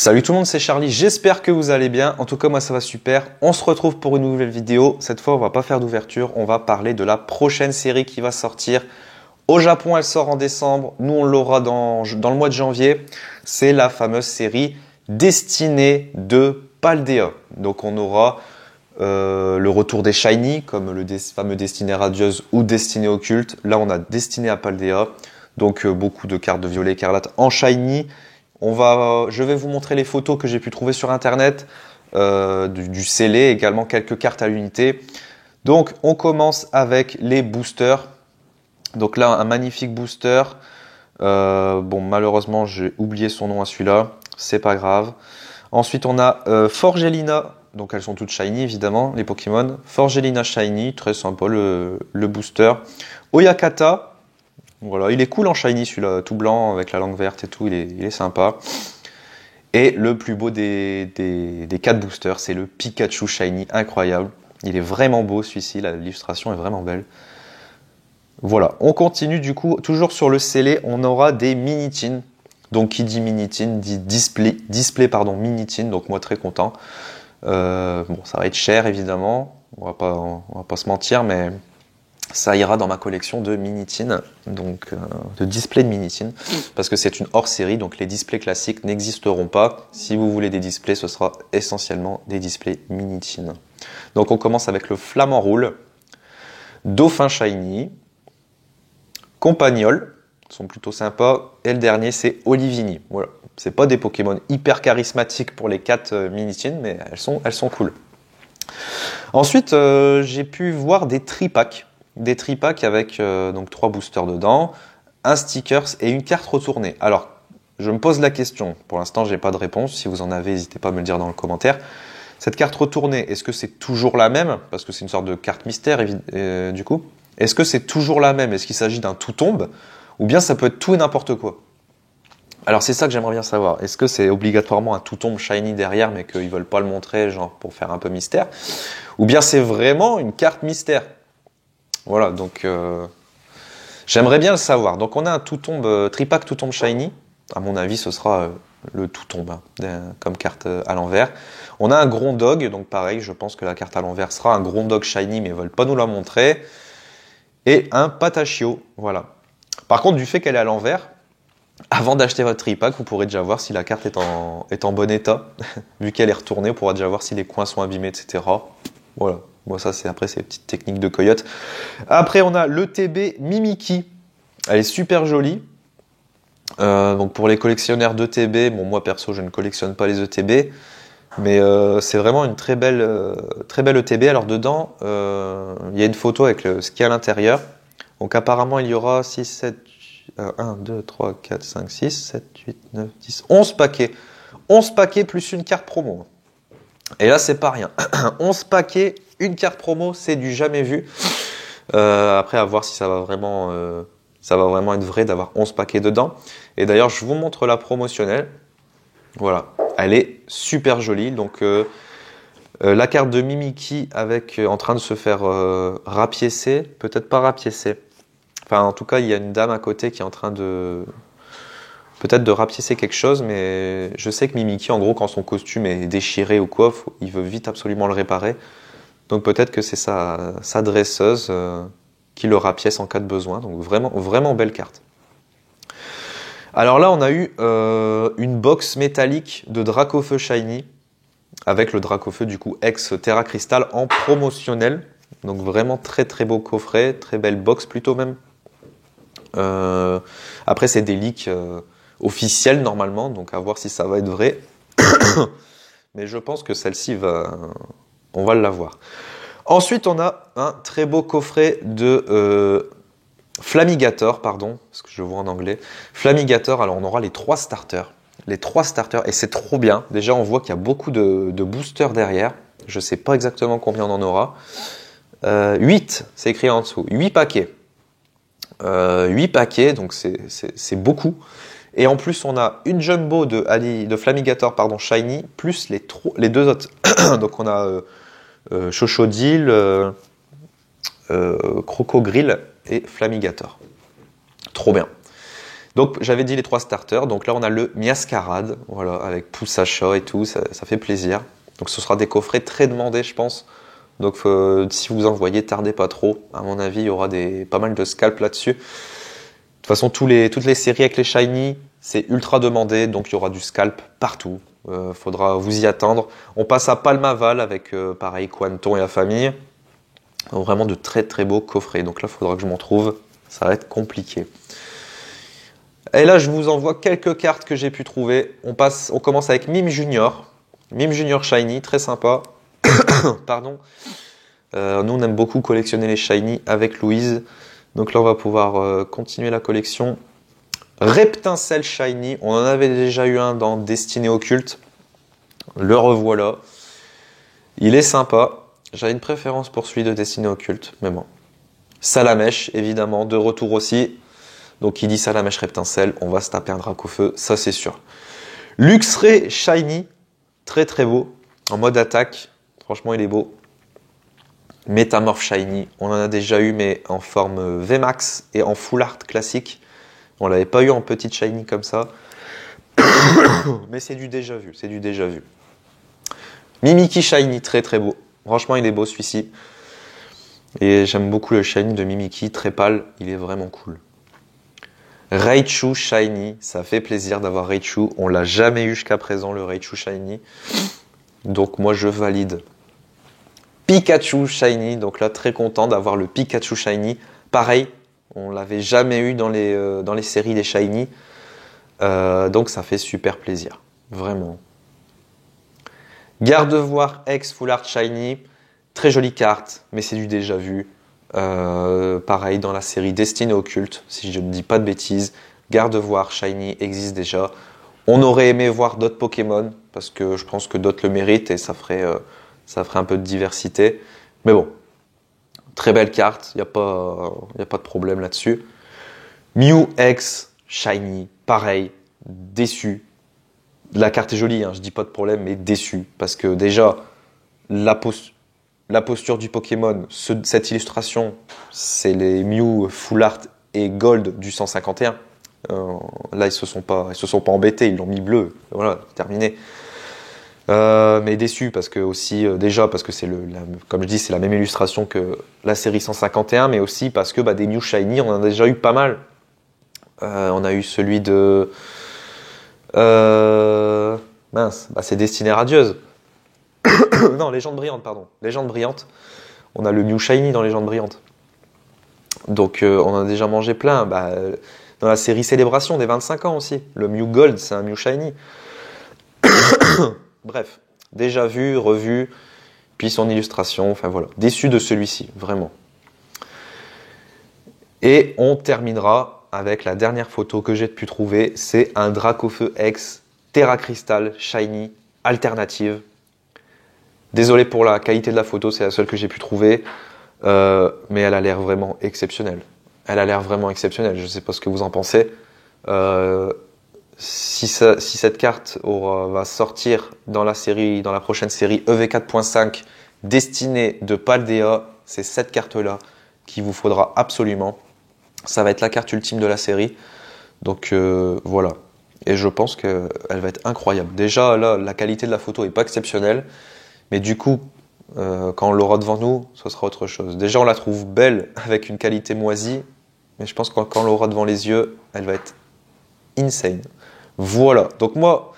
Salut tout le monde, c'est Charlie, j'espère que vous allez bien. En tout cas, moi ça va super. On se retrouve pour une nouvelle vidéo. Cette fois, on va pas faire d'ouverture, on va parler de la prochaine série qui va sortir. Au Japon, elle sort en décembre. Nous, on l'aura dans le mois de janvier. C'est la fameuse série Destinée de Paldea. Donc, on aura le retour des Shiny, comme le fameux Destinée Radieuse ou Destinée Occulte. Là, on a Destinée à Paldea. Donc, beaucoup de cartes de violet écarlate en Shiny. Je vais vous montrer les photos que j'ai pu trouver sur internet, du scellé, également quelques cartes à l'unité. Donc on commence avec les boosters. Donc là un magnifique booster. Bon malheureusement j'ai oublié son nom à celui-là, c'est pas grave. Ensuite on a Forgelina, donc elles sont toutes shiny évidemment les Pokémon. Forgelina shiny, très sympa le booster. Oyakata. Voilà, il est cool en shiny celui-là, tout blanc avec la langue verte et tout, il est sympa. Et le plus beau des 4 boosters, c'est le Pikachu shiny, incroyable. Il est vraiment beau celui-ci, l'illustration est vraiment belle. Voilà, on continue du coup, toujours sur le scellé, on aura des Minitin. Donc qui dit Minitin dit display Minitin, donc moi très content. Bon, ça va être cher évidemment, on va pas se mentir, mais ça ira dans ma collection de Minitin, donc de displays de Minitin, parce que c'est une hors-série, donc les displays classiques n'existeront pas. Si vous voulez des displays, ce sera essentiellement des displays Minitin. Donc on commence avec le Flamant Roule, Dauphin Shiny, Compagnol, sont plutôt sympas, et le dernier c'est Olivini. Voilà, c'est pas des Pokémon hyper charismatiques pour les 4 Minitin, mais elles sont cool. Ensuite, j'ai pu voir des tripacks. Des tripacks avec donc 3 boosters dedans, un sticker et une carte retournée. Alors, je me pose la question. Pour l'instant, j'ai pas de réponse. Si vous en avez, n'hésitez pas à me le dire dans le commentaire. Cette carte retournée, est-ce que c'est toujours la même? Parce que c'est une sorte de carte mystère, du coup. Est-ce que c'est toujours la même? Est-ce qu'il s'agit d'un tout tombe? Ou bien ça peut être tout et n'importe quoi? Alors, c'est ça que j'aimerais bien savoir. Est-ce que c'est obligatoirement un tout tombe shiny derrière, mais qu'ils veulent pas le montrer, genre pour faire un peu mystère? Ou bien c'est vraiment une carte mystère? Voilà, donc j'aimerais bien le savoir. Donc on a un tout-tombe, tripack tout-tombe shiny. À mon avis, ce sera le tout-tombe comme carte à l'envers. On a un Grondog, donc pareil, je pense que la carte à l'envers sera un Grondog shiny, mais ils veulent pas nous la montrer. Et un Patachio, voilà. Par contre, du fait qu'elle est à l'envers, avant d'acheter votre tripack, vous pourrez déjà voir si la carte est en bon état. Vu qu'elle est retournée, on pourra déjà voir si les coins sont abîmés, etc. Voilà. Bon, ça, c'est les petites techniques de coyote. Après, on a l'ETB Mimiki. Elle est super jolie. Donc, pour les collectionneurs d'ETB, bon, moi, perso, je ne collectionne pas les ETB. Mais c'est vraiment une très belle ETB. Alors, dedans, il y a une photo avec ce qu'il y a à l'intérieur. Donc, apparemment, il y aura 6, 7, 1, 2, 3, 4, 5, 6, 7, 8, 9, 10, 11 paquets. 11 paquets plus une carte promo. Et là, c'est pas rien. 11 paquets, une carte promo, c'est du jamais vu. Après, à voir si ça va vraiment être vrai d'avoir 11 paquets dedans. Et d'ailleurs, je vous montre la promotionnelle. Voilà, elle est super jolie. Donc, la carte de Mimiki avec en train de se faire rapiécer. Peut-être pas rapiécer. Enfin, en tout cas, il y a une dame à côté qui est en train de... Peut-être de rapiécer quelque chose, mais je sais que Mimiki, en gros, quand son costume est déchiré ou quoi, il veut vite absolument le réparer. Donc peut-être que c'est sa dresseuse qui le rapièce en cas de besoin. Donc vraiment, vraiment belle carte. Alors là, on a eu une box métallique de Dracofeu Shiny, avec le Dracofeu du coup ex Terra Crystal en promotionnel. Donc vraiment très très beau coffret, très belle box plutôt même. Après c'est des leaks officielle normalement, donc à voir si ça va être vrai. Mais je pense que celle-ci on va l'avoir. Ensuite, on a un très beau coffret de Flamigator, pardon, parce que je le vois en anglais. Flamigator, alors on aura les 3 starters. Les 3 starters, et c'est trop bien. Déjà, on voit qu'il y a beaucoup de boosters derrière. Je ne sais pas exactement combien on en aura. 8, c'est écrit en dessous. 8 paquets. 8 paquets, donc c'est beaucoup. Et en plus, on a une jumbo de Flamigator, pardon, shiny, plus les 2 autres. Donc on a Chochodile, Crocogrill et Flamigator. Trop bien. Donc j'avais dit les 3 starters, donc là on a le Miascarade, voilà, avec Poussacha et tout, ça fait plaisir. Donc ce sera des coffrets très demandés je pense. Donc si vous en voyez, tardez pas trop. À mon avis, il y aura pas mal de scalps là-dessus. De toute façon, toutes les séries avec les shiny, c'est ultra demandé, donc il y aura du scalp partout. Faudra vous y attendre. On passe à Palmaval avec pareil Quanton et la famille. Donc, vraiment de très très beaux coffrets. Donc là, il faudra que je m'en trouve. Ça va être compliqué. Et là, je vous envoie quelques cartes que j'ai pu trouver. On commence avec Mime Junior. Mime Junior Shiny, très sympa. Pardon. Nous, on aime beaucoup collectionner les Shiny avec Louise. Donc là, on va pouvoir continuer la collection. Reptincelle Shiny. On en avait déjà eu un dans Destinée Occulte. Le revoilà. Il est sympa. J'avais une préférence pour celui de Destinée Occulte, mais bon. Salamèche, évidemment, de retour aussi. Donc, qui dit Salamèche Reptincelle, on va se taper un Dracofeu, ça c'est sûr. Luxray Shiny, très très beau, en mode attaque. Franchement, il est beau. Métamorph Shiny, on en a déjà eu, mais en forme VMAX et en Full Art classique. On l'avait pas eu en petite Shiny comme ça. Mais c'est du déjà vu, c'est du déjà vu. Mimikyu Shiny, très très beau. Franchement, il est beau celui-ci. Et j'aime beaucoup le Shiny de Mimikyu, très pâle, il est vraiment cool. Raichu Shiny, ça fait plaisir d'avoir Raichu. On l'a jamais eu jusqu'à présent, le Raichu Shiny. Donc moi, je valide. Pikachu Shiny, donc là, très content d'avoir le Pikachu Shiny. Pareil, on l'avait jamais eu dans les séries des Shiny. Donc ça fait super plaisir, vraiment. Gardevoir X Full Art Shiny, très jolie carte, mais c'est du déjà vu. Pareil dans la série Destinée Occulte, si je ne dis pas de bêtises. Gardevoir Shiny existe déjà. On aurait aimé voir d'autres Pokémon, parce que je pense que d'autres le méritent et ça ferait un peu de diversité. Mais bon, très belle carte, il n'y a pas de problème là-dessus. Mew X Shiny, pareil, déçu. La carte est jolie, hein, je dis pas de problème, mais déçu. Parce que déjà, la posture du Pokémon, cette illustration, c'est les Mew Full Art et Gold du 151. Là, ils se sont pas embêtés, ils l'ont mis bleu. Voilà, terminé. Mais déçu parce que aussi, déjà parce que comme je dis, c'est la même illustration que la série 151, mais aussi parce que des Mew Shiny, on en a déjà eu pas mal. On a eu celui de c'est Destinée Radieuse. Non, Légende Brillante, pardon. Légende Brillante. On a le Mew Shiny dans Légende Brillante. Donc on en a déjà mangé plein. Dans la série Célébration des 25 ans aussi. Le Mew Gold, c'est un Mew Shiny. Bref, déjà vu, revu, puis son illustration, enfin voilà. Déçu de celui-ci, vraiment. Et on terminera avec la dernière photo que j'ai pu trouver. C'est un Dracofeu X Terra Crystal Shiny alternative. Désolé pour la qualité de la photo, c'est la seule que j'ai pu trouver. Mais elle a l'air vraiment exceptionnelle. Elle a l'air vraiment exceptionnelle. Je ne sais pas ce que vous en pensez. Si cette carte va sortir dans la prochaine série EV4.5 destinée de Paldea, c'est cette carte-là qu'il vous faudra absolument. Ça va être la carte ultime de la série. Donc voilà. Et je pense qu'elle va être incroyable. Déjà, là, la qualité de la photo n'est pas exceptionnelle. Mais du coup, quand on l'aura devant nous, ce sera autre chose. Déjà, on la trouve belle avec une qualité moisie. Mais je pense que quand on l'aura devant les yeux, elle va être insane. Voilà. Donc moi,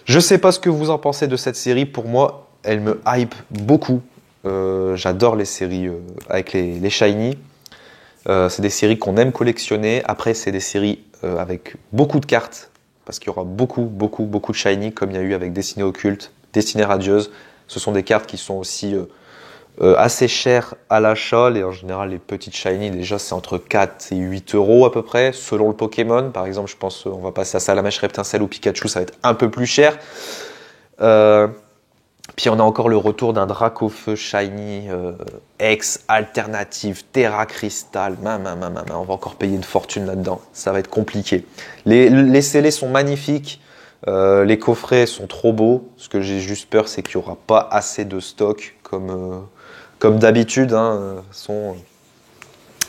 je sais pas ce que vous en pensez de cette série. Pour moi, elle me hype beaucoup. J'adore les séries avec les shiny. C'est des séries qu'on aime collectionner. Après, c'est des séries avec beaucoup de cartes. Parce qu'il y aura beaucoup de shiny, comme il y a eu avec Destinée Occulte, Destinée Radieuse. Ce sont des cartes qui sont aussi assez chères à l'achat. En général, les petites shiny, déjà, c'est entre 4 et 8 euros à peu près, selon le Pokémon. Par exemple, je pense on va passer à Salamèche, Reptincelle ou Pikachu, ça va être un peu plus cher. Puis on a encore le retour d'un Dracofeu Shiny X alternative Terra Crystal. On va encore payer une fortune là-dedans. Ça va être compliqué. Les scellés sont magnifiques. Les coffrets sont trop beaux. Ce que j'ai juste peur, c'est qu'il n'y aura pas assez de stock comme d'habitude.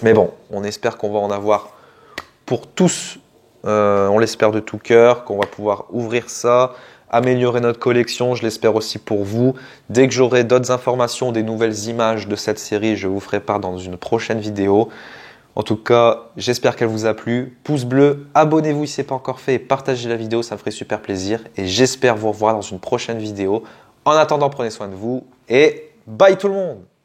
Mais bon, on espère qu'on va en avoir pour tous On l'espère de tout cœur, qu'on va pouvoir ouvrir ça, améliorer notre collection. Je l'espère aussi pour vous. Dès que j'aurai d'autres informations, des nouvelles images de cette série, je vous ferai part dans une prochaine vidéo. En tout cas, j'espère qu'elle vous a plu. Pouce bleu, abonnez-vous si ce n'est pas encore fait et partagez la vidéo, ça me ferait super plaisir. Et j'espère vous revoir dans une prochaine vidéo. En attendant, prenez soin de vous et bye tout le monde!